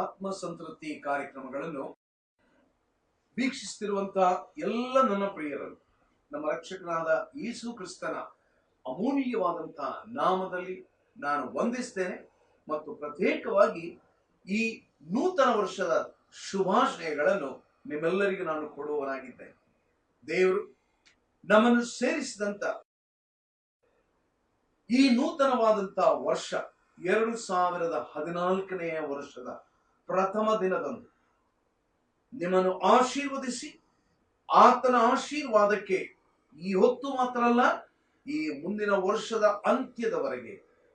ಆತ್ಮ ಸಂತೃಪ್ತಿ ಕಾರ್ಯಕ್ರಮಗಳನ್ನು ವೀಕ್ಷಿಸುತ್ತಿರುವಂತಹ ಎಲ್ಲ ನನ್ನ ಪ್ರಿಯರನ್ನು ನಮ್ಮ ರಕ್ಷಕನಾದ ಯೇಸು ಕ್ರಿಸ್ತನ ಅಮೂಲ್ಯವಾದಂತಹ ನಾಮದಲ್ಲಿ ನಾನು ವಂದಿಸ್ತೇನೆ ಮತ್ತು ಪ್ರತ್ಯೇಕವಾಗಿ ಈ ನೂತನ ವರ್ಷದ ಶುಭಾಶಯಗಳನ್ನು ನಿಮ್ಮೆಲ್ಲರಿಗೂ ನಾನು ಕೊಡುವವನಾಗಿದ್ದೇನೆ. ದೇವರು ನಮ್ಮನ್ನು ಸೇರಿಸಿದಂತ ಈ ನೂತನವಾದಂತಹ ವರ್ಷ 2014ನೇ ವರ್ಷದ ಪ್ರಥಮ ದಿನದಂದು ನಿಮ್ಮನ್ನು ಆಶೀರ್ವದಿಸಿ ಆತನ ಆಶೀರ್ವಾದಕ್ಕೆ ಈ ಹೊತ್ತು ಮಾತ್ರ ಅಲ್ಲ, ಈ ಮುಂದಿನ ವರ್ಷದ ಅಂತ್ಯದವರೆಗೆ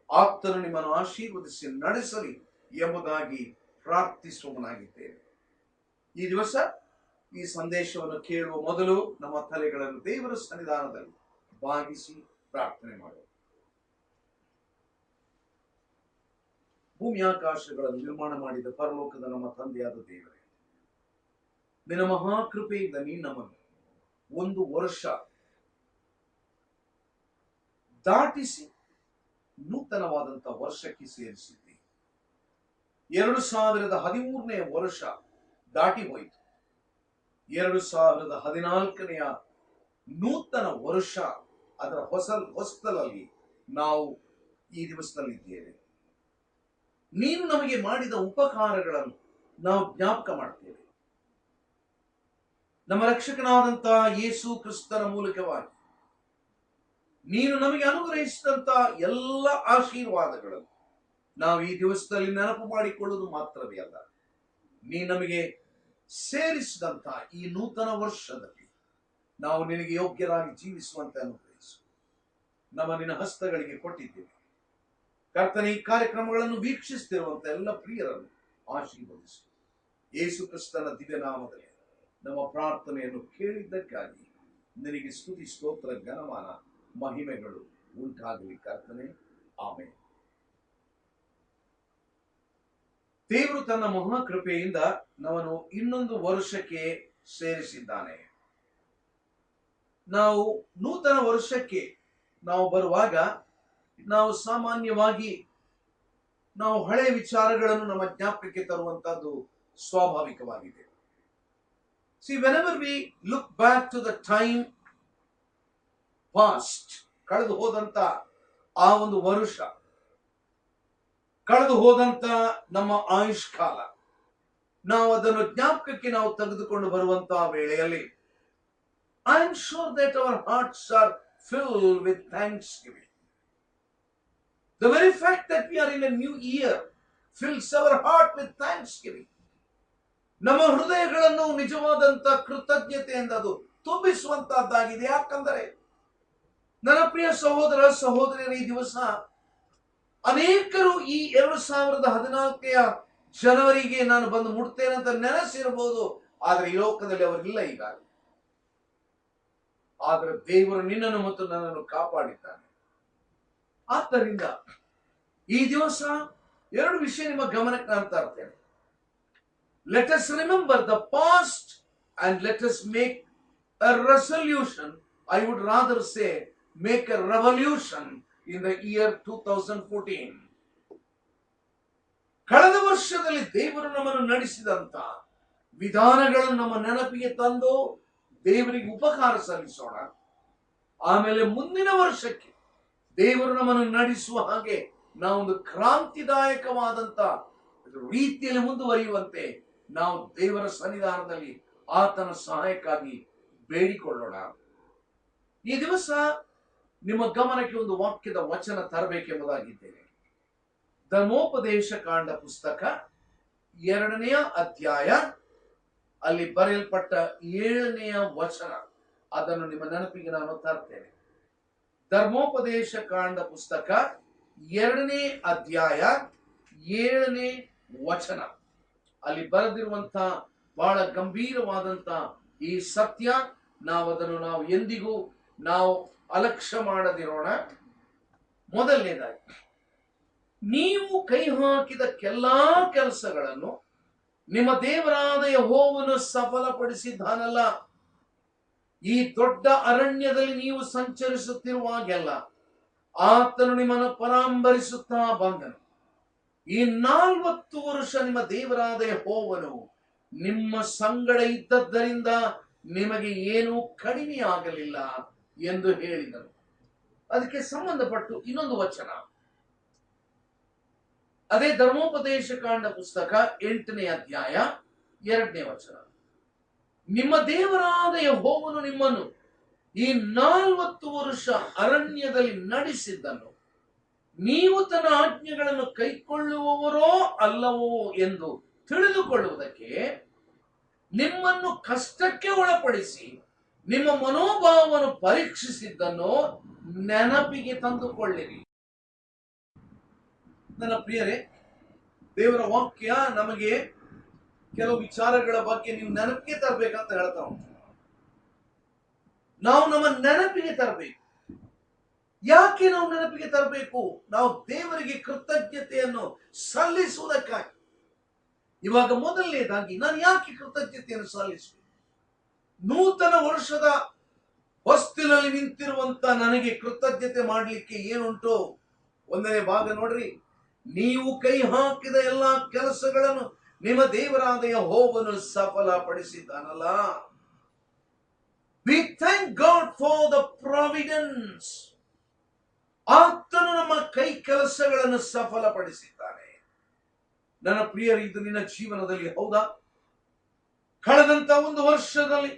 ಆತನು ನಿಮ್ಮನ್ನು ಆಶೀರ್ವದಿಸಿ ನಡೆಸಲಿ ಎಂಬುದಾಗಿ ಪ್ರಾರ್ಥಿಸುವವನಾಗಿದ್ದೇನೆ. ಈ ದಿವಸ ಈ ಸಂದೇಶವನ್ನು ಕೇಳುವ ಮೊದಲು ನಮ್ಮ ತಲೆಗಳನ್ನು ದೇವರ ಸನ್ನಿಧಾನದಲ್ಲಿ ಬಾಗಿಸಿ ಪ್ರಾರ್ಥನೆ ಮಾಡುವ. ಭೂಮಿಯಾಕಾಶಗಳನ್ನು ನಿರ್ಮಾಣ ಮಾಡಿದ ಪರಲೋಕದ ನಮ್ಮ ತಂದೆಯಾದ ದೇವರೇ, ನಿನ್ನ ಮಹಾಕೃಪೆಯಿಂದ ನೀನು ನಮ್ಮನ್ನು ಒಂದು ವರ್ಷ ದಾಟಿಸಿ ನೂತನವಾದಂತಹ ವರ್ಷಕ್ಕೆ ಸೇರಿಸಿದ್ದಿ. 2013ನೇ ವರ್ಷ ದಾಟಿ ಹೋಯಿತು. 2014ನೆಯ ನೂತನ ವರ್ಷ ಅದರ ಹೊಸದಲ್ಲಿ ನಾವು ಈ ದಿವಸದಲ್ಲಿದ್ದೇವೆ. ನೀನು ನಮಗೆ ಮಾಡಿದ ಉಪಕಾರಗಳನ್ನು ನಾವು ಜ್ಞಾಪಕ ಮಾಡ್ತೇವೆ. ನಮ್ಮ ರಕ್ಷಕನಾದಂತಹ ಯೇಸು ಕ್ರಿಸ್ತನ ಮೂಲಕವಾಗಿ ನೀನು ನಮಗೆ ಅನುಗ್ರಹಿಸಿದಂತ ಎಲ್ಲ ಆಶೀರ್ವಾದಗಳನ್ನು ನಾವು ಈ ದಿವಸದಲ್ಲಿ ನೆನಪು ಮಾಡಿಕೊಳ್ಳುವುದು ಮಾತ್ರವೇ ಅಲ್ಲ, ನೀನು ನಮಗೆ ಸೇರಿಸಿದಂತ ಈ ನೂತನ ವರ್ಷದಲ್ಲಿ ನಾವು ನಿನಗೆ ಯೋಗ್ಯರಾಗಿ ಜೀವಿಸುವಂತೆ ಅನುಗ್ರಹಿಸು. ನಮ್ಮ ನಿನ್ನ ಹಸ್ತಗಳಿಗೆ ಕೊಟ್ಟಿದ್ದೇವೆ. ಕರ್ತನ ಈ ಕಾರ್ಯಕ್ರಮಗಳನ್ನು ವೀಕ್ಷಿಸುತ್ತಿರುವಂತ ಎಲ್ಲ ಪ್ರಿಯರನ್ನು ಆಶೀರ್ವದಿಸು. ಯೇಸು ಕ್ರಿಸ್ತನ ದಿವ್ಯ ನಾಮದಲ್ಲಿ ನಮ್ಮ ಪ್ರಾರ್ಥನೆಯನ್ನು ಕೇಳಿದ್ದಕ್ಕಾಗಿ ನಿನಗೆ ಸ್ತುತಿ, ಸ್ತೋತ್ರ, ಘನಮಾನ, ಮಹಿಮೆಗಳು ಉಂಟಾಗಲಿ ಕರ್ತನೆ. ಆಮೆನ್. ದೇವರು ತನ್ನ ಮಹಾಕೃಪೆಯಿಂದ ನಮ್ಮನ್ನು ಇನ್ನೊಂದು ವರ್ಷಕ್ಕೆ ಸೇರಿಸಿದ್ದಾನೆ. ನಾವು ನೂತನ ವರ್ಷಕ್ಕೆ ನಾವು ಬರುವಾಗ ನಾವು ಸಾಮಾನ್ಯವಾಗಿ ನಾವು ಹಳೆಯ ವಿಚಾರಗಳನ್ನು ನಮ್ಮ ಜ್ಞಾಪಕಕ್ಕೆ ತರುವಂತಹದ್ದು ಸ್ವಾಭಾವಿಕವಾಗಿದೆ. See, whenever we look back to the time past, ಕಳೆದು ಹೋದಂತ ಆ ಒಂದು ವರುಷ, ಕಳೆದು ಹೋದಂತ ನಮ್ಮ ಆಯುಷ್ಕಾಲ, ನಾವು ಅದನ್ನು ಜ್ಞಾಪಕಕ್ಕೆ ನಾವು ತೆಗೆದುಕೊಂಡು ಬರುವಂತಹ ವೇಳೆಯಲ್ಲಿ I am sure that our hearts are filled with thanksgiving. The very fact that we are in a new year fills our heart with thanksgiving. ನಮ್ಮ ಹೃದಯಗಳನ್ನು ನಿಜವಾದಂತ ಕೃತಜ್ಞತೆಯಿಂದ ಅದು ತುಂಬಿಸುವಂತಹದ್ದಾಗಿದೆ. ಯಾಕಂದರೆ ನನ್ನ ಪ್ರಿಯ ಸಹೋದರ ಸಹೋದರಿಯರ, ಈ ದಿವಸ ಅನೇಕರು ಈ 2014ನೇ ಜನವರಿಗೆ ನಾನು ಬಂದು ಮುಟ್ತೇನೆ ಅಂತ ನೆನೆಸಿರಬಹುದು, ಆದ್ರೆ ಈ ಲೋಕದಲ್ಲಿ ಅವರಿಲ್ಲ ಈಗ. ಆದ್ರೆ ದೇವರು ನಿನ್ನನ್ನು ಮತ್ತು ನನ್ನನ್ನು ಕಾಪಾಡಿದ್ದಾನೆ. ಆದ್ದರಿಂದ ಈ ದಿವಸ ಎರಡು ವಿಷಯ ನಿಮ್ಮ ಗಮನಕ್ಕೆ ನಾನು ತರ್ತೇನೆ. Let us remember the past and let us make a resolution. I would rather say make a revolution in the year 2014. ಕಳೆದ ವರ್ಷದಲ್ಲಿ ದೇವರು ನಮ್ಮನ್ನು ನಡೆಸಿದಂತ ವಿಧಾನಗಳನ್ನು ನಮ್ಮ ನೆನಪಿಗೆ ತಂದು ದೇವರಿಗೆ ಉಪಕಾರ ಸಲ್ಲಿಸೋಣ. ಆಮೇಲೆ ಮುಂದಿನ ವರ್ಷಕ್ಕೆ ದೇವರು ನಮ್ಮನ್ನು ನಡೆಸುವ ಹಾಗೆ ನಾವೊಂದು ಕ್ರಾಂತಿದಾಯಕವಾದಂತ ರೀತಿಯಲ್ಲಿ ಮುಂದುವರಿಯುವಂತೆ ನಾವು ದೇವರ ಸನ್ನಿಧಾನದಲ್ಲಿ ಆತನ ಸಹಾಯಕ್ಕಾಗಿ ಬೇಡಿಕೊಳ್ಳೋಣ. ಈ ದಿವಸ ನಿಮ್ಮ ಗಮನಕ್ಕೆ ಒಂದು ವಾಕ್ಯದ ವಚನ ತರಬೇಕೆಂಬುದಾಗಿದ್ದೇನೆ. ಧರ್ಮೋಪದೇಶ ಕಾಂಡ ಪುಸ್ತಕ 2ನೇ ಅಧ್ಯಾಯ, ಅಲ್ಲಿ ಬರೆಯಲ್ಪಟ್ಟ 7ನೇ ವಚನ, ಅದನ್ನು ನಿಮ್ಮ ನೆನಪಿಗೆ ನಾನು ತರ್ತೇನೆ. ಧರ್ಮೋಪದೇಶ ಕಾಂಡ ಪುಸ್ತಕ 2ನೇ ಅಧ್ಯಾಯ 7ನೇ ವಚನ, ಅಲ್ಲಿ ಬರೆದಿರುವಂತಹ ಬಹಳ ಗಂಭೀರವಾದಂತ ಈ ಸತ್ಯ, ಅದನ್ನು ಎಂದಿಗೂ ನಾವು ಅಲಕ್ಷ್ಯ ಮಾಡದಿರೋಣ. ಮೊದಲನೇದಾಗಿ, ನೀವು ಕೈ ಹಾಕಿದ ಎಲ್ಲಾ ಕೆಲಸಗಳನ್ನು ನಿಮ್ಮ ದೇವರಾದ ಯೆಹೋವನು ಸಫಲಪಡಿಸಿದ್ದಾನಲ್ಲ. ಈ ದೊಡ್ಡ ಅರಣ್ಯದಲ್ಲಿ ನೀವು ಸಂಚರಿಸುತ್ತಿರುವಾಗೆಲ್ಲ ಆತನು ನಿಮ್ಮನ್ನು ಪರಾಂಬರಿಸುತ್ತಾ ಬಂದನು. ಈ 40 ವರ್ಷ ನಿಮ್ಮ ದೇವರಾದ ಯೆಹೋವನು ನಿಮ್ಮ ಸಂಗಡ ಇದ್ದದ್ದರಿಂದ ನಿಮಗೆ ಏನೂ ಕಡಿಮೆ ಆಗಲಿಲ್ಲ ಎಂದು ಹೇಳಿದರು. ಅದಕ್ಕೆ ಸಂಬಂಧಪಟ್ಟು ಇನ್ನೊಂದು ವಚನ, ಅದೇ ಧರ್ಮೋಪದೇಶ ಕಾಂಡ ಪುಸ್ತಕ 8ನೇ ಅಧ್ಯಾಯ 2ನೇ ವಚನ. ನಿಮ್ಮ ದೇವರಾದ ಯೆಹೋವನು ನಿಮ್ಮನ್ನು ಈ 40 ವರ್ಷ ಅರಣ್ಯದಲ್ಲಿ ನಡೆಸಿದ್ದನ್ನು ನೀವು ತನ್ನ ಆಜ್ಞೆಗಳನ್ನು ಕೈಕೊಳ್ಳುವವರೋ ಅಲ್ಲವೋ ಎಂದು ತಿಳಿದುಕೊಳ್ಳುವುದಕ್ಕೆ ನಿಮ್ಮನ್ನು ಕಷ್ಟಕ್ಕೆ ಒಳಪಡಿಸಿ ನಿಮ್ಮ ಮನೋಭಾವವನ್ನು ಪರೀಕ್ಷಿಸಿದ್ದನ್ನು ನೆನಪಿಗೆ ತಂದುಕೊಳ್ಳಿರಿ. ನನ್ನ ಪ್ರಿಯರೇ, ದೇವರ ವಾಕ್ಯ ನಮಗೆ ಕೆಲವು ವಿಚಾರಗಳ ಬಗ್ಗೆ ನೀವು ನೆನಪಿಗೆ ತರಬೇಕಂತ ಹೇಳ್ತಾ ಉಂಟು. ನಾವು ನಮ್ಮ ನೆನಪಿಗೆ ತರಬೇಕು. ಯಾಕೆ ನಾವು ನೆನಪಿಗೆ ತರಬೇಕು? ನಾವು ದೇವರಿಗೆ ಕೃತಜ್ಞತೆಯನ್ನು ಸಲ್ಲಿಸುವುದಕ್ಕಾಗಿ. ಇವಾಗ ಮೊದಲನೇದಾಗಿ ನಾನು ಯಾಕೆ ಕೃತಜ್ಞತೆಯನ್ನು ಸಲ್ಲಿಸಬೇಕು? ನೂತನ ವರ್ಷದ ಹೊಸ್ತಿಲಲ್ಲಿ ನಿಂತಿರುವಂತ ನನಗೆ ಕೃತಜ್ಞತೆ ಮಾಡಲಿಕ್ಕೆ ಏನುಂಟು? 1ನೇ ಭಾಗ ನೋಡ್ರಿ, ನೀವು ಕೈ ಹಾಕಿದ ಎಲ್ಲಾ ಕೆಲಸಗಳನ್ನು ನಿಮ್ಮ ದೇವರಾದ ಯೆಹೋವನು ಸಫಲಪಡಿಸಿದ್ದಾನಲ್ಲ. We thank God for the providence. ಆತನು ನಮ್ಮ ಕೈ ಕೆಲಸಗಳನ್ನು ಸಫಲಪಡಿಸಿದ್ದಾನೆ. ನನ್ನ ಪ್ರಿಯರು, ಇದು ನಿನ್ನ ಜೀವನದಲ್ಲಿ ಹೌದಾ? ಕಳೆದಂತ ಒಂದು ವರ್ಷದಲ್ಲಿ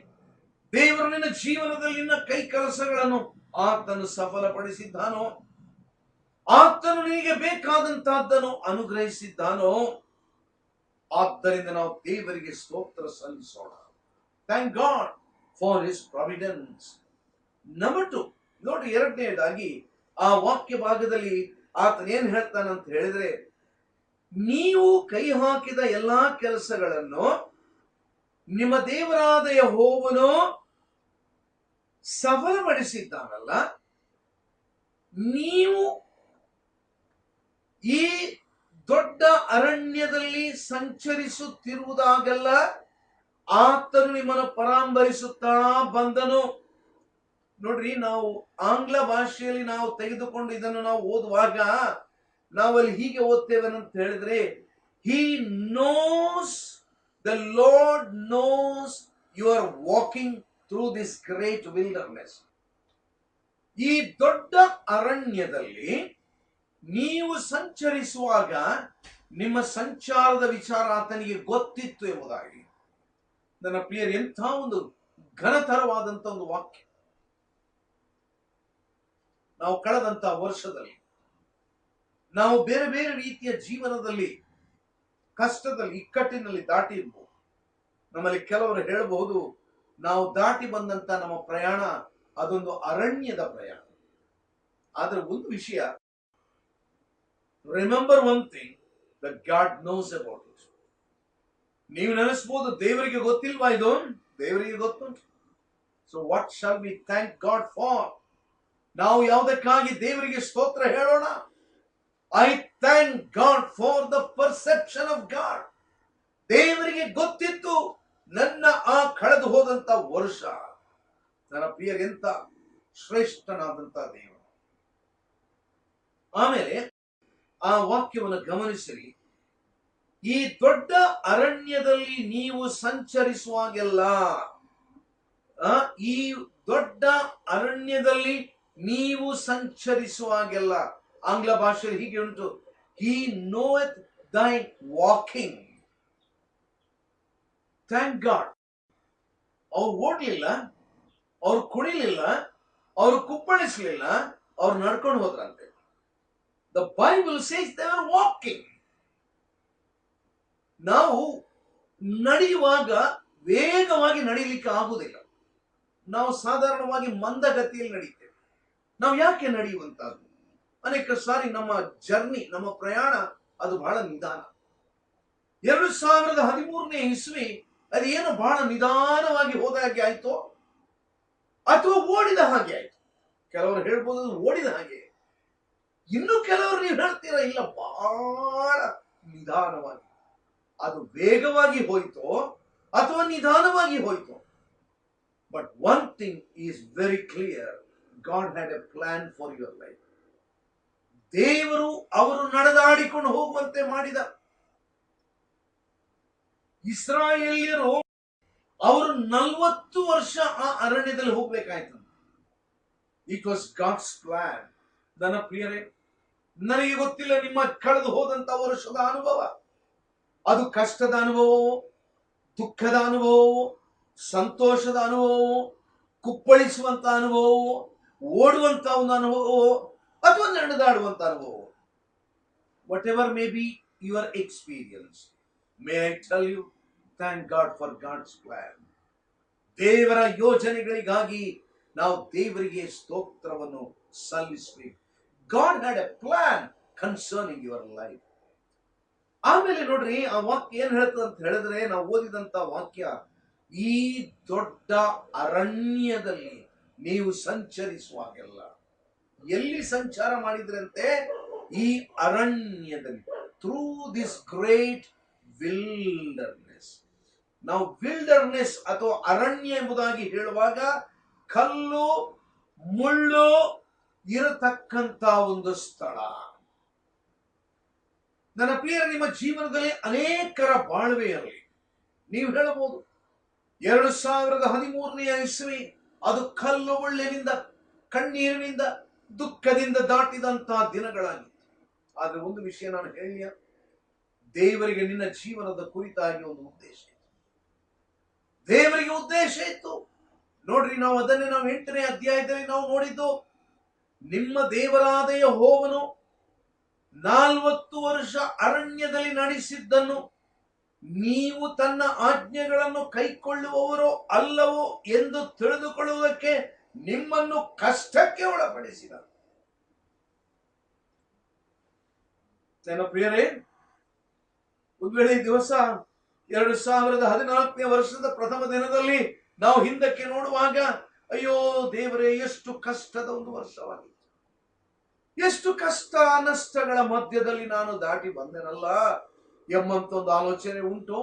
ದೇವರು ನಿನ್ನ ಜೀವನದಲ್ಲಿ ನಿನ್ನ ಕೈ ಕೆಲಸಗಳನ್ನು ಆತನು ಸಫಲಪಡಿಸಿದ್ದಾನೋ? ಆತನು ನಿನಗೆ ಬೇಕಾದಂತಹದ್ದನ್ನು ಅನುಗ್ರಹಿಸಿದ್ದಾನೋ? ಆದ್ದರಿಂದ ನಾವು ದೇವರಿಗೆ ಸ್ತೋತ್ರ ಸಲ್ಲಿಸೋಣ. Thank God for his providence. Number 2 ನೋಡಿ, 2ನೇದಾಗಿ ಆ ವಾಕ್ಯ ಭಾಗದಲ್ಲಿ ಆತನ ಏನ್ ಹೇಳ್ತಾನಂತ ಹೇಳಿದ್ರೆ, ನೀವು ಕೈ ಹಾಕಿದ ಎಲ್ಲಾ ಕೆಲಸಗಳನ್ನು ನಿಮ್ಮ ದೇವರಾದ ಯೆಹೋವನು ಸಫಲಪಡಿಸಿದ್ದಾನಲ್ಲ. ನೀವು ಈ ದೊಡ್ಡ ಅರಣ್ಯದಲ್ಲಿ ಸಂಚರಿಸುತ್ತಿರುವುದಾಗೆಲ್ಲ ಆತನು ನಿಮ್ಮನ್ನು ಪರಾಂಬರಿಸುತ್ತಾ ಬಂದನು. ನೋಡ್ರಿ, ನಾವು ಆಂಗ್ಲ ಭಾಷೆಯಲ್ಲಿ ನಾವು ತೆಗೆದುಕೊಂಡು ಇದನ್ನು ನಾವು ಓದುವಾಗ ನಾವಲ್ಲಿ ಹೀಗೆ ಓದ್ತೇವೆ ಅಂತ ಹೇಳಿದ್ರೆ, he knows, the Lord knows you are walking through this great wilderness. ಈ ದೊಡ್ಡ ಅರಣ್ಯದಲ್ಲಿ ನೀವು ಸಂಚರಿಸುವಾಗ ನಿಮ್ಮ ಸಂಚಾರದ ವಿಚಾರ ಆತನಿಗೆ ಗೊತ್ತಿತ್ತು ಎಂಬುದಾಗಿ. ನನ್ನ ಪ್ರಿಯರು, ಎಂಥ ಒಂದು ಘನತರವಾದಂತ ಒಂದು ವಾಕ್ಯ. ನಾವು ಕಳೆದಂತ ವರ್ಷದಲ್ಲಿ ನಾವು ಬೇರೆ ಬೇರೆ ರೀತಿಯ ಜೀವನದಲ್ಲಿ ಕಷ್ಟದಲ್ಲಿ ಇಕ್ಕಟ್ಟಿನಲ್ಲಿ ದಾಟಿ ಇರ್ಬೋದು. ನಮ್ಮಲ್ಲಿ ಕೆಲವರು ಹೇಳಬಹುದು, ನಾವು ದಾಟಿ ಬಂದಂತ ನಮ್ಮ ಪ್ರಯಾಣ ಅದೊಂದು ಅರಣ್ಯದ ಪ್ರಯಾಣ. ಆದ್ರೆ ಒಂದು ವಿಷಯ, remember one thing, that God knows about it. ನೀವು ನೆನೆಸಬಹುದು, ದೇವರಿಗೆ ಗೊತ್ತಿಲ್ವಾ ಇದು? ದೇವರಿಗೆ ಗೊತ್ತುಂಟು. So what shall we thank God for? ನಾವು ಯಾವುದಕ್ಕಾಗಿ ದೇವರಿಗೆ ಸ್ತೋತ್ರ ಹೇಳೋಣ? I thank God for the perception of god. ದೇವರಿಗೆ ಗೊತ್ತಿತ್ತು ನನ್ನ ಆ ಕಳೆದು ಹೋದಂತ ವರ್ಷ ನನ್ನ ಪ್ರಿಯರೆಂತ ಶ್ರೇಷ್ಠನಾದಂತ ದೇವರು. ಆಮೇಲೆ ಆ ವಾಕ್ಯವನ್ನು ಗಮನಿಸಿರಿ. ಈ ದೊಡ್ಡ ಅರಣ್ಯದಲ್ಲಿ ನೀವು ಸಂಚರಿಸುವಾಗೆಲ್ಲ, ಈ ದೊಡ್ಡ ಅರಣ್ಯದಲ್ಲಿ ನೀವು ಸಂಚರಿಸುವಾಗೆಲ್ಲ, ಆಂಗ್ಲ ಭಾಷೆಯಲ್ಲಿ ಹೀಗೆ ಉಂಟು, ಹಿ ನೋಯತ್ ದೈ ವಾಕಿಂಗ್. Thank god. ಅವ್ರು ಓಡ್ಲಿಲ್ಲ, ಅವ್ರು ಕುಣಿಲಿಲ್ಲ, ಅವ್ರು ಕುಪ್ಪಳಿಸ್ಲಿಲ್ಲ, ಅವ್ರು ನಡ್ಕೊಂಡು ಹೋದ್ರಂತೆ. The Bible says they were walking. ನಾವು ನಡೆಯುವಾಗ ವೇಗವಾಗಿ ನಡೀಲಿಕ್ಕೆ ಆಗುವುದಿಲ್ಲ. ನಾವು ಸಾಧಾರಣವಾಗಿ ಮಂದಗತಿಯಲ್ಲಿ ನಡೀತೇವೆ. ನಾವು ಯಾಕೆ ನಡೆಯುವಂತಹದ್ದು? ಅನೇಕ ಸಾರಿ ನಮ್ಮ ಜರ್ನಿ, ನಮ್ಮ ಪ್ರಯಾಣ ಅದು ಬಹಳ ನಿಧಾನ. 2013ನೇ ಇಸ್ವಿ ಅದೇನು ಬಹಳ ನಿಧಾನವಾಗಿ ಹೋದ ಹಾಗೆ ಆಯ್ತು, ಅಥವಾ ಓಡಿದ ಹಾಗೆ ಆಯ್ತು. ಕೆಲವರು ಹೇಳ್ಬೋದು ಓಡಿದ ಹಾಗೆ, ಇನ್ನು ಕೆಲವರು ನೀವು ಹೇಳ್ತೀರಾ ಇಲ್ಲ ಬಹಳ ನಿಧಾನವಾಗಿ. ಅದು ವೇಗವಾಗಿ ಹೋಯ್ತು ಅಥವಾ ನಿಧಾನವಾಗಿ ಹೋಯ್ತು. But one thing is very clear, god had a plan for your life. ದೇವರು ಅವರು ನಡೆದಾಡಿಕೊಂಡು ಹೋಗುವಂತೆ ಮಾಡಿದ. ಇಸ್ರಾಯೇಲ್ಯರು ಅವರು 40 ವರ್ಷ ಆ ಅರಣ್ಯದಲ್ಲಿ ಹೋಗ್ಬೇಕಾಯ್ತು. It was God's plan. ನನ್ನ ಪ್ರಿಯರೇ, ನನಗೆ ಗೊತ್ತಿಲ್ಲ ನಿಮ್ಮ ಕಳೆದು ಹೋದಂತ ವರ್ಷದ ಅನುಭವ, ಅದು ಕಷ್ಟದ ಅನುಭವವೋ, ದುಃಖದ ಅನುಭವವೋ, ಸಂತೋಷದ ಅನುಭವವೋ, ಕುಪ್ಪಳಿಸುವಂತ ಅನುಭವವೋ, ಓಡುವಂತ ಒಂದು ಅನುಭವವೋ, ಅಥವಾ ನಡೆದಾಡುವಂತ ಅನುಭವವೋ, whatever may be your experience, may I tell you, thank God for God's plan. ದೇವರ ಯೋಜನೆಗಳಿಗಾಗಿ ನಾವು ದೇವರಿಗೆ ಸ್ತೋತ್ರವನ್ನು ಸಲ್ಲಿಸಬೇಕು. God had a plan concerning your life. ಆಮೇಲೆ ನೋಡ್ರಿ, ಆ ವಾಕ್ಯ ಏನ್ ಹೇಳ್ತದೆ ಅಂತ ಹೇಳಿದ್ರೆ, ನಾವು ಓದಿದಂತ ವಾಕ್ಯ, ಈ ದೊಡ್ಡ ಅರಣ್ಯದಲ್ಲಿ ನೀವು ಸಂಚರಿಸುವಾಗೆಲ್ಲ, ಎಲ್ಲಿ ಸಂಚಾರ ಮಾಡಿದ್ರಂತೆ? ಈ ಅರಣ್ಯದಲ್ಲಿ, ಥ್ರೂ ದಿಸ್ ಗ್ರೇಟ್ ವಿಲ್ಡರ್ನೆಸ್. ನಾವು ವಿಲ್ಡರ್ನೆಸ್ ಅಥವಾ ಅರಣ್ಯ ಎಂಬುದಾಗಿ ಹೇಳುವಾಗ ಕಲ್ಲು ಮುಳ್ಳು ಇರತಕ್ಕಂತ ಒಂದು ಸ್ಥಳ. ನನ್ನ ಪ್ರಿಯ, ನಿಮ್ಮ ಜೀವನದಲ್ಲಿ ಅನೇಕರ ಬಾಳ್ವೆಯಲ್ಲಿ ನೀವು ಹೇಳಬಹುದು 2013ನೇ ಇಸ್ವಿ ಅದು ಕಲ್ಲು ಮುಳ್ಳಿನಿಂದ, ಕಣ್ಣೀರಿನಿಂದ, ದುಃಖದಿಂದ ದಾಟಿದಂತಹ ದಿನಗಳಾಗಿತ್ತು. ಆದ್ರೆ ಒಂದು ವಿಷಯ ನಾನು ಹೇಳಿಯ, ದೇವರಿಗೆ ನಿನ್ನ ಜೀವನದ ಕುರಿತಾಗಿ ಒಂದು ಉದ್ದೇಶ ಇತ್ತು. ದೇವರಿಗೆ ಉದ್ದೇಶ ಇತ್ತು. ನೋಡ್ರಿ, ನಾವು 8ನೇ ಅಧ್ಯಾಯದಲ್ಲಿ ನಾವು ನೋಡಿದ್ದು, ನಿಮ್ಮ ದೇವರಾದ ಯೆಹೋವನು 40 ವರ್ಷ ಅರಣ್ಯದಲ್ಲಿ ನಡೆಸಿದ್ದನ್ನು ನೀವು ತನ್ನ ಆಜ್ಞೆಗಳನ್ನು ಕೈಕೊಳ್ಳುವವರೋ ಅಲ್ಲವೋ ಎಂದು ತಿಳಿದುಕೊಳ್ಳುವುದಕ್ಕೆ ನಿಮ್ಮನ್ನು ಕಷ್ಟಕ್ಕೆ ಒಳಪಡಿಸಿದ. ನನ್ನ ಪ್ರಿಯರೇ, ಒಂದು ವೇಳೆ ಈ ದಿವಸ 2014ನೇ ವರ್ಷದ ಪ್ರಥಮ ದಿನದಲ್ಲಿ ನಾವು ಹಿಂದಕ್ಕೆ ನೋಡುವಾಗ, ಅಯ್ಯೋ ದೇವರೇ, ಎಷ್ಟು ಕಷ್ಟದ ಒಂದು ವರ್ಷವಾಗಿತ್ತು, ಎಷ್ಟು ಕಷ್ಟ ನಷ್ಟಗಳ ಮಧ್ಯದಲ್ಲಿ ನಾನು ದಾಟಿ ಬಂದೆನಲ್ಲ ಎಂಬಂತ ಒಂದು ಆಲೋಚನೆ ಉಂಟು.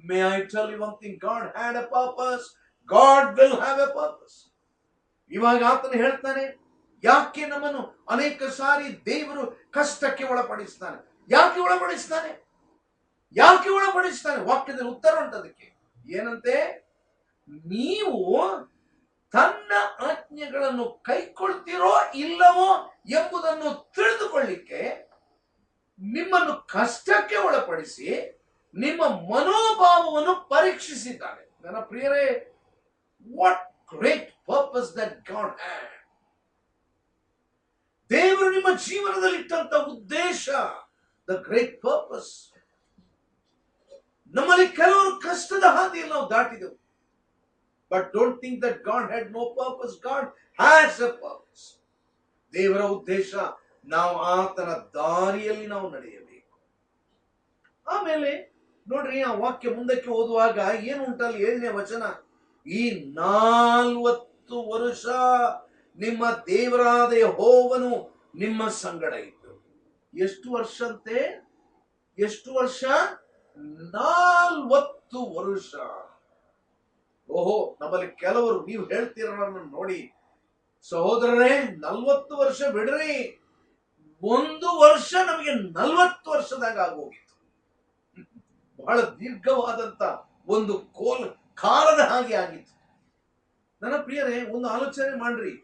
May I tell you one thing, God had a purpose, God will have a purpose. ಇವಾಗ ಆತನು ಹೇಳ್ತಾನೆ, ಯಾಕೆ ನಮ್ಮನ್ನು ಅನೇಕ ಸಾರಿ ದೇವರು ಕಷ್ಟಕ್ಕೆ ಒಳಪಡಿಸ್ತಾನೆ? ಯಾಕೆ ಒಳಪಡಿಸ್ತಾನೆ? ಯಾಕೆ ಒಳಪಡಿಸ್ತಾನೆ? ವಾಕ್ಯದಲ್ಲಿ ಉತ್ತರ ಉಂಟದಕ್ಕೆ. ಏನಂತೆ? ನೀವು ತನ್ನ ಆಜ್ಞೆಗಳನ್ನು ಕೈಕೊಳ್ತೀರೋ ಇಲ್ಲವೋ ಎಂಬುದನ್ನು ತಿಳಿದುಕೊಳ್ಳಿಕ್ಕೆ ನಿಮ್ಮನ್ನು ಕಷ್ಟಕ್ಕೆ ಒಳಪಡಿಸಿ ನಿಮ್ಮ ಮನೋಭಾವವನ್ನು ಪರೀಕ್ಷಿಸಿದ್ದಾನೆ. ನನ್ನ ಪ್ರಿಯರೇ, what great purpose that god had. ದೇವರು ನಿಮ್ಮ ಜೀವನದಲ್ಲಿ ಇಟ್ಟಂತ ಉದ್ದೇಶ, ದ ಗ್ರೇಟ್ ಪರ್ಪಸ್. ನಮ್ಮಲ್ಲಿ ಕೆಲವರು ಕಷ್ಟದ ಹಾದಿಯಲ್ಲಿ ನಾವು ದಾಟಿದೆವು. But don't think that God had no purpose. God has a purpose. ದೇವರ ಉದ್ದೇಶ, ನಾವು ಆತನ ದಾರಿಯಲ್ಲಿ ನಾವು ನಡೆಯಬೇಕು. ಆಮೇಲೆ ನೋಡ್ರಿ, ಆ ವಾಕ್ಯ ಮುಂದಕ್ಕೆ ಓದುವಾಗ ಏನು ಉಂಟಲ್ಲಿ 7ನೇ ವಚನ, ಈ 40 ವರ್ಷ ನಿಮ್ಮ ದೇವರಾದ ಯೆಹೋವನು ನಿಮ್ಮ ಸಂಗಡ ಇದ್ದು. ಎಷ್ಟು ವರ್ಷ ಅಂತೆ? ಎಷ್ಟು ವರ್ಷ? 40 ವರ್ಷ. ಓಹೋ, ನಮ್ಮಲ್ಲಿ ಕೆಲವರು ನೀವು ಹೇಳ್ತೀರ ನೋಡಿ, ಸಹೋದರರೇ 40 ವರ್ಷ ಬಿಡ್ರಿ, 1 ವರ್ಷ ನಮಗೆ 40 ವರ್ಷದಾಗ ಆಗೋಗಿತ್ತು. ಬಹಳ ದೀರ್ಘವಾದಂತ ಒಂದು ಕಾಲದ ಹಾಗೆ ಆಗಿತ್ತು. ನನ್ನ ಪ್ರಿಯರೇ, ಒಂದು ಆಲೋಚನೆ ಮಾಡ್ರಿ,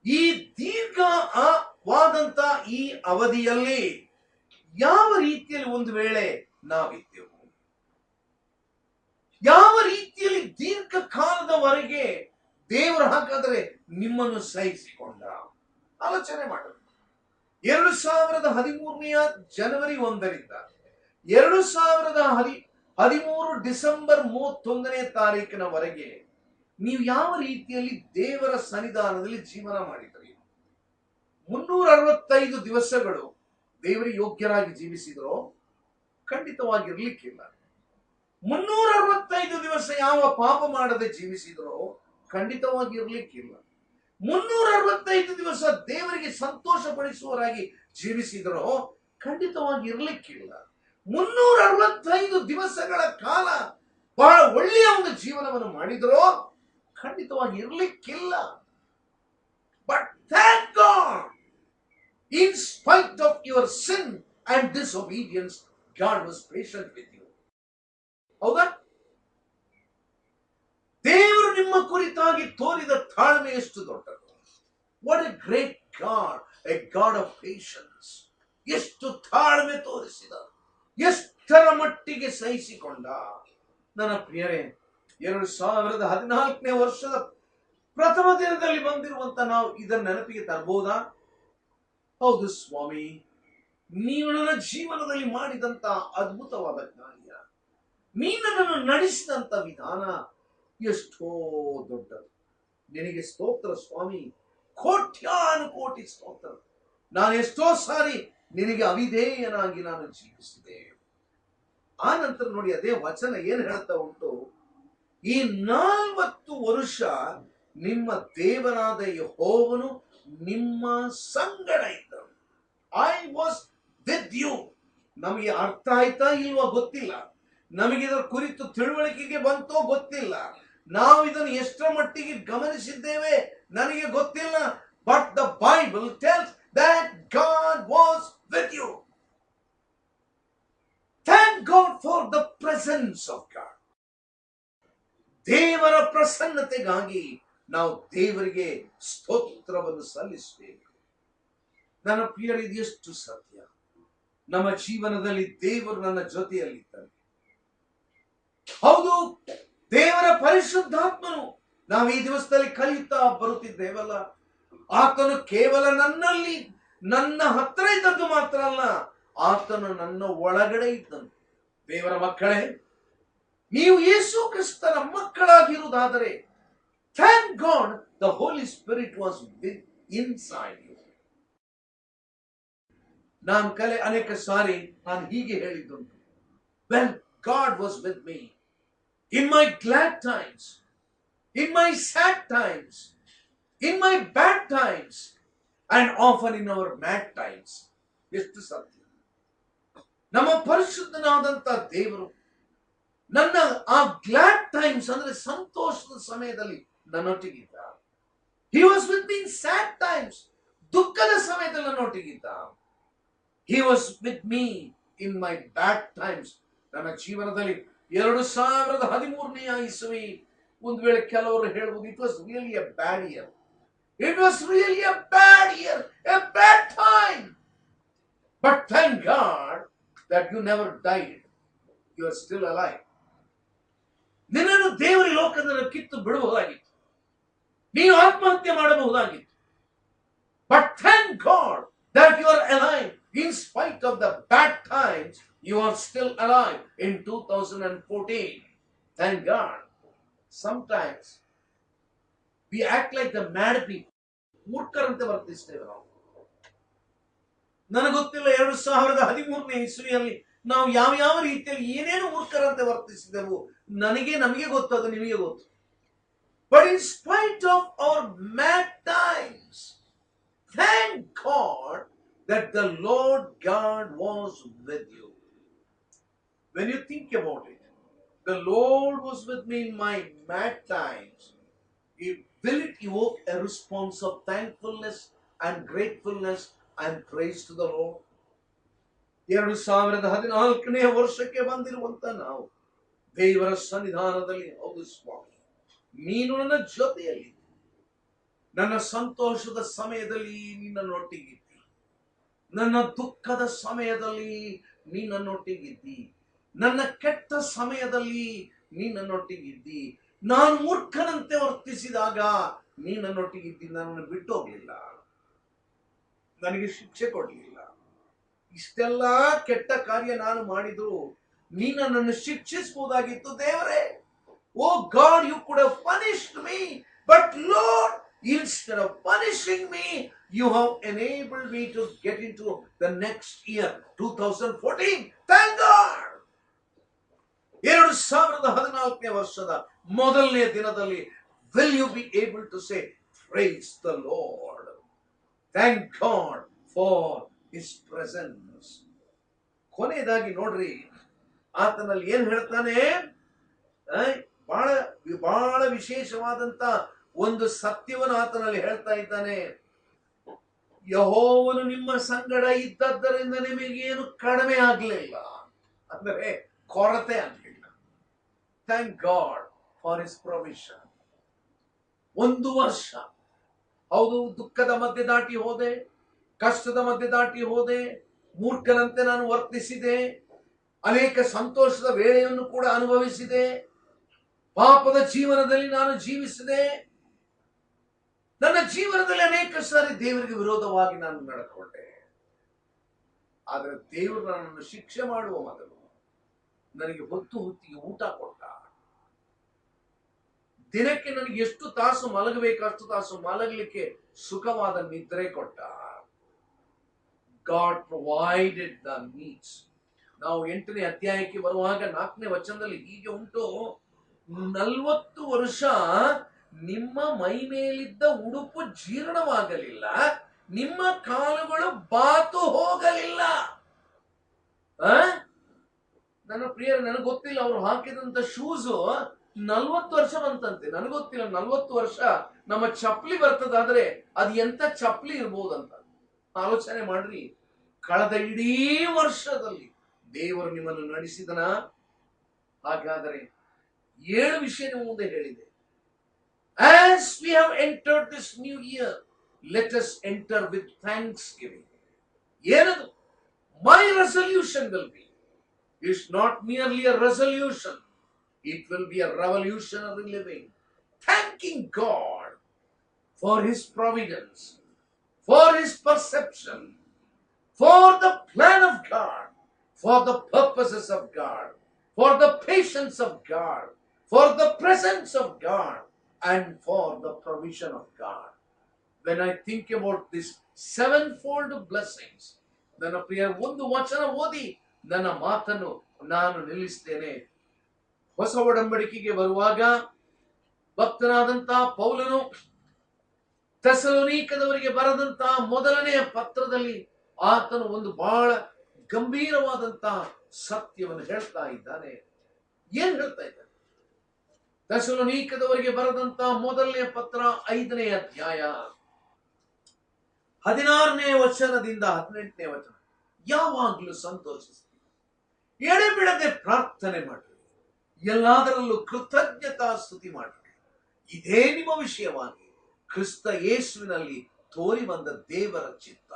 ಈ ದೀರ್ಘವಾದಂತ ಈ ಅವಧಿಯಲ್ಲಿ ಯಾವ ರೀತಿಯಲ್ಲಿ ಒಂದು ವೇಳೆ ನಾವಿದ್ದೆವು? ಯಾವ ರೀತಿಯಲ್ಲಿ ದೀರ್ಘಕಾಲದವರೆಗೆ ದೇವರು ಹಾಗಾದರೆ ನಿಮ್ಮನ್ನು ಸಹಿಸಿಕೊಂಡ? ಆಲೋಚನೆ ಮಾಡಿ. 2013ನೇ ಜನವರಿ 1ರಿಂದ 2013 ಡಿಸೆಂಬರ್ 31ನೇ ತಾರೀಕಿನವರೆಗೆ ನೀವು ಯಾವ ರೀತಿಯಲ್ಲಿ ದೇವರ ಸನ್ನಿಧಾನದಲ್ಲಿ ಜೀವನ ಮಾಡಿದ್ರಿ? 365 ದಿವಸಗಳು ದೇವರಿಗೆ ಯೋಗ್ಯರಾಗಿ ಜೀವಿಸಿದ್ರೋ? ಖಂಡಿತವಾಗಿರ್ಲಿಕ್ಕಿಲ್ಲ. 365 ದಿವಸ ಯಾವ ಪಾಪ ಮಾಡದೆ ಜೀವಿಸಿದ್ರೋ? ಖಂಡಿತವಾಗಿ ಇರ್ಲಿಕ್ಕಿಲ್ಲ. 365 ದಿವಸ ದೇವರಿಗೆ ಸಂತೋಷ ಪಡಿಸುವವರಾಗಿ ಜೀವಿಸಿದ್ರೋ? ಖಂಡಿತವಾಗಿ ಇರ್ಲಿಕ್ಕಿಲ್ಲ. 365 ದಿವಸಗಳ ಕಾಲ ಬಹಳ ಒಳ್ಳೆಯ ಒಂದು ಜೀವನವನ್ನು ಮಾಡಿದ್ರೋ? ಖಂಡಿತವಾಗಿ ಇರ್ಲಿಕ್ಕಿಲ್ಲ. But thank God, In spite of your sin and disobedience, God was patient with you. ಹೌದಾ? ದೇವರು ನಿಮ್ಮ ಕುರಿತಾಗಿ ತೋರಿದ ತಾಳ್ಮೆ ಎಷ್ಟು ದೊಡ್ಡದು. What a great God, a God of patience. ಎಷ್ಟು ತಾಳ್ಮೆ ತೋರಿಸಿದ, ಎಷ್ಟರ ಮಟ್ಟಿಗೆ ಸಹಿಸಿಕೊಂಡ. ನನ್ನ ಪ್ರಿಯರೇ, 2014ನೇ ವರ್ಷದ ಪ್ರಥಮ ದಿನದಲ್ಲಿ ಬಂದಿರುವಂತ ನಾವು ಇದನ್ನ ನೆನಪಿಗೆ ತರಬಹುದಾ? ಹೌದು ಸ್ವಾಮಿ, ನೀವು ನನ್ನ ಜೀವನದಲ್ಲಿ ಮಾಡಿದಂತ ಅದ್ಭುತವಾದ ಕಾರ್ಯ, ನೀನನ್ನು ನಡೆಸಿದಂತ ವಿಧಾನ ಎಷ್ಟೋ ದೊಡ್ಡದು. ನಿನಗೆ ಸ್ತೋತ್ರ ಸ್ವಾಮಿ, ಕೋಟ್ಯಾನುಕೋಟಿ ಸ್ತೋತ್ರ. ನಾನು ಎಷ್ಟೋ ಸಾರಿ ನಿನಗೆ ಅವಿಧೇಯನಾಗಿ ನಾನು ಜೀವಿಸಿದೆ. ಆ ನಂತರ ನೋಡಿ, ಅದೇ ವಚನ ಏನ್ ಹೇಳ್ತಾ ಉಂಟು, ಈ 40 ವರ್ಷ ನಿಮ್ಮ ದೇವರಾದ ಯೆಹೋವನು ನಿಮ್ಮ ಸಂಗಡ ಇದ್ದರು. I was with you. ನಮಗೆ ಅರ್ಥ ಆಯ್ತಾ ಇಲ್ವಾ ಗೊತ್ತಿಲ್ಲ, ನಮಗೆ ಇದರ ಕುರಿತು ತಿಳುವಳಿಕೆಗೆ ಬಂತೋ ಗೊತ್ತಿಲ್ಲ, ನಾವು ಇದನ್ನು ಎಷ್ಟರ ಮಟ್ಟಿಗೆ ಗಮನಿಸಿದ್ದೇವೆ ನನಗೆ ಗೊತ್ತಿಲ್ಲ. But the Bible tells that God was with you. Thank God for the presence of God. ದೇವರ ಪ್ರಸನ್ನತೆಗಾಗಿ ನಾವು ದೇವರಿಗೆ ಸ್ತೋತ್ರವನ್ನು ಸಲ್ಲಿಸಬೇಕು. ನನ್ನ ಪ್ರಿಯರೇ, ಇದು ಎಷ್ಟು ಸತ್ಯ. ನಮ್ಮ ಜೀವನದಲ್ಲಿ ದೇವರು ನನ್ನ ಜೊತೆಯಲ್ಲಿದ್ದಾರೆ. ಹೌದು, ದೇವರ ಪರಿಶುದ್ಧಾತ್ಮನು ನಾವು ಈ ದಿವಸದಲ್ಲಿ ಕಲಿಯುತ್ತಾ ಬರುತ್ತಿದ್ದೇವಲ್ಲ, ಆತನು ಕೇವಲ ನನ್ನಲ್ಲಿ, ನನ್ನ ಹತ್ರ ಇದ್ದದ್ದು ಮಾತ್ರ ಅಲ್ಲ, ಆತನು ನನ್ನ ಒಳಗಡೆ ಇದ್ದನು. ದೇವರ ಮಕ್ಕಳೇ, ನೀವು ಯೇಸು ಕ್ರಿಸ್ತನ ಮಕ್ಕಳಾಗಿರುವುದಾದರೆ, thank God the Holy Spirit was with inside you. ನಾನು ಅನೇಕ ಸಾರಿ ನಾನು ಹೀಗೆ ಹೇಳಿದ್ದುಂಟು, when God was with me in my glad times, in my sad times, in my bad times, and often in our mad times. ಎಷ್ಟು ಸತ್ಯ. ನಮ್ಮ ಪರಿಶುದ್ಧನಾದಂತ ದೇವರು ನನ್ನ ಆ ಗ್ಲಾಡ್ ಟೈಮ್ಸ್ ಅಂದ್ರೆ ಸಂತೋಷದ ಸಮಯದಲ್ಲಿ ನನ್ನೊಟ್ಟಿಗಿದ್ದ. He was with me in sad times. ದುಃಖದ ಸಮಯದಲ್ಲಿ ನನ್ನೊಟ್ಟಿಗಿದ್ದ. He was with me in my bad times. ನನ್ನ ಜೀವನದಲ್ಲಿ 2013ನೇ ಇಸವಿ, ಒಂದು ವೇಳೆ ಕೆಲವರು ಹೇಳಬಹುದು, it was really a bad year. It was really a bad year, a bad time. But thank God that you never died. You are still alive. ನಿನ್ನನ್ನು ದೇವರ ಲೋಕದಲ್ಲಿ ಕಿತ್ತು ಬಿಡಬಹುದಾಗಿತ್ತು, ನೀನು ಆತ್ಮಹತ್ಯೆ ಮಾಡಬಹುದಾಗಿತ್ತು. But thank God that you are alive. In spite of the bad times, you are still alive in 2014. Thank God. Sometimes we act like the mad people. ಮೂರ್ಖರಂತೆ ವರ್ತಿಸ್ತೇವೆ ನಾವು. ನನಗೆ ಗೊತ್ತಿಲ್ಲ 2013ನೇ ಇಸವಿಯಲ್ಲಿ ನಾವು ಯಾವ ರೀತಿಯಲ್ಲಿ ಏನೇನು ಮೂರ್ಖರಂತೆ ವರ್ತಿಸಿದೆವು. ನಮಗೆ ಗೊತ್ತದು, ನಿಮಗೆ ಗೊತ್ತು. But in spite of our mad times, thank God that the Lord God was with you. When you think about it, the Lord was with me in my mad times. Will it evoke a response of thankfulness and gratefulness and praise to the Lord? 2014ನೇ ವರ್ಷಕ್ಕೆ ಬಂದಿರುವಂತ ನಾವು ದೇವರ ಸನ್ನಿಧಾನದಲ್ಲಿ, ಹೌದು ಸ್ವಾಮಿ, ನೀನು ನನ್ನ ಜೊತೆಯಲ್ಲಿ, ನನ್ನ ಸಂತೋಷದ ಸಮಯದಲ್ಲಿ ನಿನ್ನನ್ನೊಟ್ಟಿಗಿದ್ದಿ, ನನ್ನ ದುಃಖದ ಸಮಯದಲ್ಲಿ ನೀನನ್ನೊಟ್ಟಿಗಿದ್ದಿ, ನನ್ನ ಕೆಟ್ಟ ಸಮಯದಲ್ಲಿ ನೀನನ್ನೊಟ್ಟಿಗಿದ್ದಿ, ನಾನು ಮೂರ್ಖನಂತೆ ವರ್ತಿಸಿದಾಗ ನೀನನ್ನೊಟ್ಟಿಗಿದ್ದಿ, ನನ್ನನ್ನು ಬಿಟ್ಟು ಹೋಗ್ಲಿಲ್ಲ, ನನಗೆ ಶಿಕ್ಷೆ ಕೊಡ್ಲಿಲ್ಲ. ಇಷ್ಟೆಲ್ಲ ಕೆಟ್ಟ ಕಾರ್ಯ ನಾನು ಮಾಡಿದ್ರು ನೀನು ನನ್ನನ್ನು ಶಿಕ್ಷಿಸಬಹುದಾಗಿತ್ತು ದೇವರೇ. Oh God, you could have punished me, but Lord, instead of punishing me, you have enabled me to get into the next year, 2014. Thank God. 2014ನೇ ವರ್ಷದ ಮೊದಲನೇ ದಿನದಲ್ಲಿ will you be able to say praise the Lord, thank God for his presence. ಕೊನೆಯದಾಗಿ ನೋಡ್ರಿ, ಆತನಲ್ಲಿ ಏನ್ ಹೇಳ್ತಾನೆ, ಬಹಳ ವಿಶೇಷವಾದಂತ ಒಂದು ಸತ್ಯವನ್ನು ಆತನಲ್ಲಿ ಹೇಳ್ತಾ ಇದ್ದಾನೆ. ಯೆಹೋವನು ನಿಮ್ಮ ಸಂಗಡ ಇದ್ದದ್ದರಿಂದ ನಿಮಗೇನು ಕಡಿಮೆ ಆಗಲಿಲ್ಲ, ಅಂದರೆ ಕೊರತೆ ಆಗಲಿಲ್ಲ. Thank God for his provision. 1 ವರ್ಷ, ಹೌದು, ದುಃಖದ ಮಧ್ಯೆ ದಾಟಿ ಹೋದೆ, ಕಷ್ಟದ ಮಧ್ಯೆ ದಾಟಿ ಹೋದೆ, ಮೂರ್ಖನಂತೆ ನಾನು ವರ್ತಿಸಿದೆ, ಅನೇಕ ಸಂತೋಷದ ವೇಳೆಯನ್ನು ಕೂಡ ಅನುಭವಿಸಿದೆ, ಪಾಪದ ಜೀವನದಲ್ಲಿ ನಾನು ಜೀವಿಸಿದೆ, ನನ್ನ ಜೀವನದಲ್ಲಿ ಅನೇಕ ಸಾರಿ ದೇವರಿಗೆ ವಿರೋಧವಾಗಿ ನಾನು ನಡ್ಕೊಂಡೆ. ಆದರೆ ದೇವರು ನನ್ನನ್ನು ಶಿಕ್ಷೆ ಮಾಡುವ ಮೊದಲು ನನಗೆ ಹೊತ್ತು ಹೊತ್ತಿಗೆ ಊಟ ಕೊಟ್ಟ. ದಿನಕ್ಕೆ ನನಗೆ ಎಷ್ಟು ತಾಸು ಮಲಗಬೇಕು ಅಷ್ಟು ತಾಸು ಮಲಗಲಿಕ್ಕೆ ಸುಖವಾದ ನಿದ್ರೆ ಕೊಟ್ಟ. God provided the needs. ನಾವು 8ನೇ ಅಧ್ಯಾಯಕ್ಕೆ ಬರುವಾಗ 4ನೇ ವಚನದಲ್ಲಿ ಹೀಗೆ ಉಂಟು, 40 ವರ್ಷ ನಿಮ್ಮ ಮೈ ಮೇಲಿದ್ದ ಉಡುಪು ಜೀರ್ಣವಾಗಲಿಲ್ಲ, ನಿಮ್ಮ ಕಾಲುಗಳು ಬಾತು ಹೋಗಲಿಲ್ಲ. ನನ್ನ ಪ್ರಿಯರು, ನನಗೆ ಗೊತ್ತಿಲ್ಲ ಅವರು ಹಾಕಿದಂತ ಶೂಸ್ 40 ವರ್ಷ ಬಂತಂತೆ. ನನಗೊತ್ತಿಲ್ಲ 40 ವರ್ಷ ನಮ್ಮ ಚಪ್ಪಲಿ ಬರ್ತದಾದ್ರೆ ಅದು ಎಂತ ಚಪ್ಪಲಿ ಇರ್ಬೋದಂತ ಆಲೋಚನೆ ಮಾಡ್ರಿ. ಕಳೆದ ಇಡೀ ವರ್ಷದಲ್ಲಿ ದೇವರು ನಿಮ್ಮನ್ನು ನಡೆಸಿದನ. ಹಾಗಾದರೆ 7 ವಿಷಯ ನಿಮ್ಮ ಮುಂದೆ ಹೇಳಿದೆ. As we have entered this new year, let us enter with thanksgiving. ಏನದು? My resolution will be, it's not merely a resolution, it will be a revolutionary living, thanking God for His providence, for His perception, for the plan of God, for the purposes of God, for the patience of God, for the presence of God, and for the provision of God. When I think about this 7-fold blessings, ನನ್ನ ಪ್ರಿಯ, ಒಂದು ವಚನ ಓದಿ ನನ್ನ ಮಾತನ್ನು ನಾನು ನಿಲ್ಲಿಸ್ತೇನೆ. ಹೊಸ ಒಡಂಬಡಿಕೆಗೆ ಬರುವಾಗ ಭಕ್ತನಾದಂತಹ ಪೌಲನು ಥೆಸಲೋನಿಕದವರಿಗೆ ಬರೆದಂತಹ ಮೊದಲನೆಯ ಪತ್ರದಲ್ಲಿ ಆತನು ಒಂದು ಬಹಳ ಗಂಭೀರವಾದಂತಹ ಸತ್ಯವನ್ನು ಹೇಳ್ತಾ ಇದ್ದಾನೆ. ಏನ್ ಹೇಳ್ತಾ ಇದ್ದಾನೆ? ಥೆಸಲೋನಿಕದವರಿಗೆ ಬರೆದಂತಹ ಮೊದಲನೆಯ ಪತ್ರ 5ನೇ ಅಧ್ಯಾಯ 16ನೇ ವಚನದಿಂದ 18ನೇ ವಚನ. ಯಾವಾಗಲೂ ಸಂತೋಷಿಸಿ, ಎಡೆಬಿಡದೆ ಪ್ರಾರ್ಥನೆ ಮಾಡಿರಿ, ಎಲ್ಲದರಲ್ಲೂ ಕೃತಜ್ಞತಾ ಸ್ತುತಿ ಮಾಡಿರಿ. ಇದೇ ನಿಮ್ಮ ವಿಷಯವಾಗಿ ಕ್ರಿಸ್ತ ಯೇಸುವಿನಲ್ಲಿ ತೋರಿ ಬಂದ ದೇವರ ಚಿತ್ತ.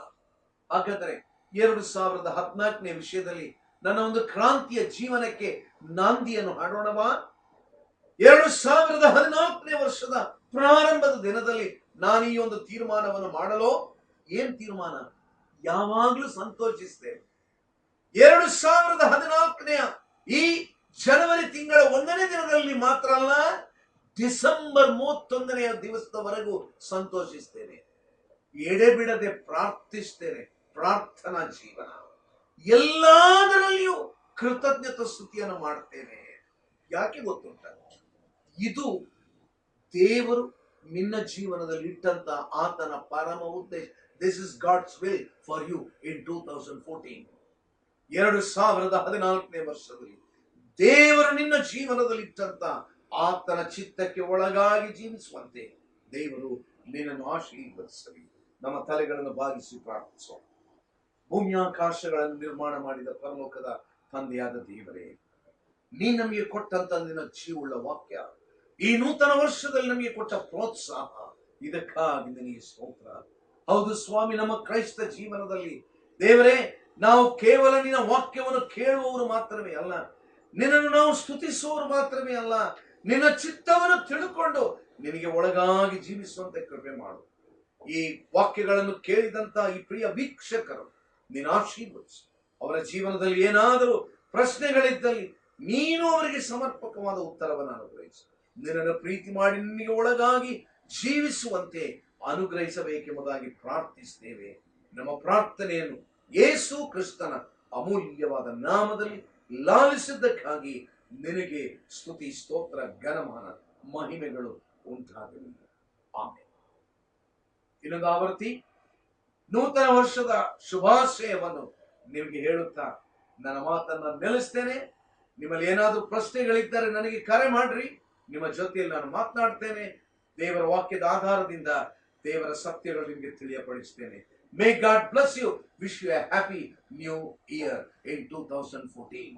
ಹಾಗಾದರೆ 2014ನೇ ವಿಷಯದಲ್ಲಿ ನನ್ನ ಒಂದು ಕ್ರಾಂತಿಯ ಜೀವನಕ್ಕೆ ನಾಂದಿಯನ್ನು ಹಾಡೋಣವಾ? 2014ನೇ ವರ್ಷದ ಪ್ರಾರಂಭದ ದಿನದಲ್ಲಿ ನಾನು ಈ ಒಂದು ತೀರ್ಮಾನವನ್ನು ಮಾಡಲು, ಏನ್ ತೀರ್ಮಾನ? ಯಾವಾಗ್ಲೂ ಸಂತೋಷಿಸ್ತೇನೆ. 2014ನೇ ಈ ಜನವರಿ ತಿಂಗಳ 1ನೇ ದಿನದಲ್ಲಿ ಮಾತ್ರ ಅಲ್ಲ, ಡಿಸೆಂಬರ್ 31ನೇ ದಿವಸದವರೆಗೂ ಸಂತೋಷಿಸ್ತೇನೆ. ಎಡೆಬಿಡದೆ ಪ್ರಾರ್ಥಿಸ್ತೇನೆ. ಪ್ರಾರ್ಥನಾ ಜೀವನ, ಎಲ್ಲದರಲ್ಲಿಯೂ ಕೃತಜ್ಞತಾ ಸ್ತುತಿಯನ್ನು ಮಾಡ್ತೇನೆ. ಯಾಕೆ ಗೊತ್ತುಂಟ? ಇದು ದೇವರು ನಿನ್ನ ಜೀವನದಲ್ಲಿ ಇಟ್ಟಂತ ಆತನ ಪರಮ ಉದ್ದೇಶ. This is God's will for you in 2014. 2014ನೇ ವರ್ಷದಲ್ಲಿ ದೇವರು ನಿನ್ನ ಜೀವನದಲ್ಲಿ ಇಟ್ಟಂತ ಆತನ ಚಿತ್ತಕ್ಕೆ ಒಳಗಾಗಿ ಜೀವಿಸುವಂತೆ ದೇವರು ನಿನ್ನನ್ನು ಆಶೀರ್ವದಿಸಲಿ. ನಮ್ಮ ತಲೆಗಳನ್ನು ಬಾಗಿಸಿ ಪ್ರಾರ್ಥಿಸೋಣ. ಭೂಮಿಯಾಕಾಶಗಳನ್ನು ನಿರ್ಮಾಣ ಮಾಡಿದ ಪರಲೋಕದ ತಂದೆಯಾದ ದೇವರೇ, ನೀ ನಮಗೆ ಕೊಟ್ಟಂತ ನಿನ್ನ ಜೀವವುಳ್ಳ ವಾಕ್ಯ, ಈ ನೂತನ ವರ್ಷದಲ್ಲಿ ನಮಗೆ ಕೊಟ್ಟ ಪ್ರೋತ್ಸಾಹ, ಇದಕ್ಕಾಗಿ ನಿನಗೆ ಸ್ತೋತ್ರ. ಹೌದು ಸ್ವಾಮಿ, ನಮ್ಮ ಕ್ರೈಸ್ತ ಜೀವನದಲ್ಲಿ ದೇವರೇ, ನಾವು ಕೇವಲ ನಿನ್ನ ವಾಕ್ಯವನ್ನು ಕೇಳುವವರು ಮಾತ್ರವೇ ಅಲ್ಲ, ನಿನ್ನನ್ನು ನಾವು ಸ್ತುತಿಸುವವರು ಮಾತ್ರವೇ ಅಲ್ಲ, ನಿನ್ನ ಚಿತ್ತವನ್ನು ತಿಳ್ಕೊಂಡು ನಿನಗೆ ಒಳಗಾಗಿ ಜೀವಿಸುವಂತೆ ಕೃಪೆ ಮಾಡು. ಈ ವಾಕ್ಯಗಳನ್ನು ಕೇಳಿದಂತ ಈ ಪ್ರಿಯ ವೀಕ್ಷಕರು ನೀನು ಆಶೀರ್ವದಿಸು. ಅವರ ಜೀವನದಲ್ಲಿ ಏನಾದರೂ ಪ್ರಶ್ನೆಗಳಿದ್ದಲ್ಲಿ ನೀನು ಅವರಿಗೆ ಸಮರ್ಪಕವಾದ ಉತ್ತರವನ್ನು ಅನುಗ್ರಹಿಸು. ನಿನ್ನನ್ನು ಪ್ರೀತಿ ಮಾಡಿ ನಿನಗೆ ಒಳಗಾಗಿ ಜೀವಿಸುವಂತೆ ಅನುಗ್ರಹಿಸಬೇಕೆಂಬುದಾಗಿ ಪ್ರಾರ್ಥಿಸ್ತೇವೆ. ನಮ್ಮ ಪ್ರಾರ್ಥನೆಯನ್ನು ಯೇಸು ಕ್ರಿಸ್ತನ ಅಮೂಲ್ಯವಾದ ನಾಮದಲ್ಲಿ ಲಾಲಿಸಿದ್ದಕ್ಕಾಗಿ ನಿನಗೆ ಸ್ತುತಿ, ಸ್ತೋತ್ರ, ಘನಮಾನ, ಮಹಿಮೆಗಳು ಉಂಟಾಗಲಿ. ಆಮೆನ್. ಇನ್ನೊಂದು ಆವರ್ತಿ ನೂತನ ವರ್ಷದ ಶುಭಾಶಯವನ್ನು ನಿಮಗೆ ಹೇಳುತ್ತಾ ನನ್ನ ಮಾತನ್ನ ನಿಲ್ಲಿಸ್ತೇನೆ. ನಿಮ್ಮಲ್ಲಿ ಏನಾದರೂ ಪ್ರಶ್ನೆಗಳಿದ್ದರೆ ನನಗೆ ಕರೆ ಮಾಡ್ರಿ, ನಿಮ್ಮ ಜೊತೆಯಲ್ಲಿ ನಾನು ಮಾತನಾಡ್ತೇನೆ. ದೇವರ ವಾಕ್ಯದ ಆಧಾರದಿಂದ ದೇವರ ಸತ್ಯಗಳು ನಿಮಗೆ ತಿಳಿಯಪಡಿಸ್ತೇನೆ. May God bless you. Wish you a happy new year in 2014.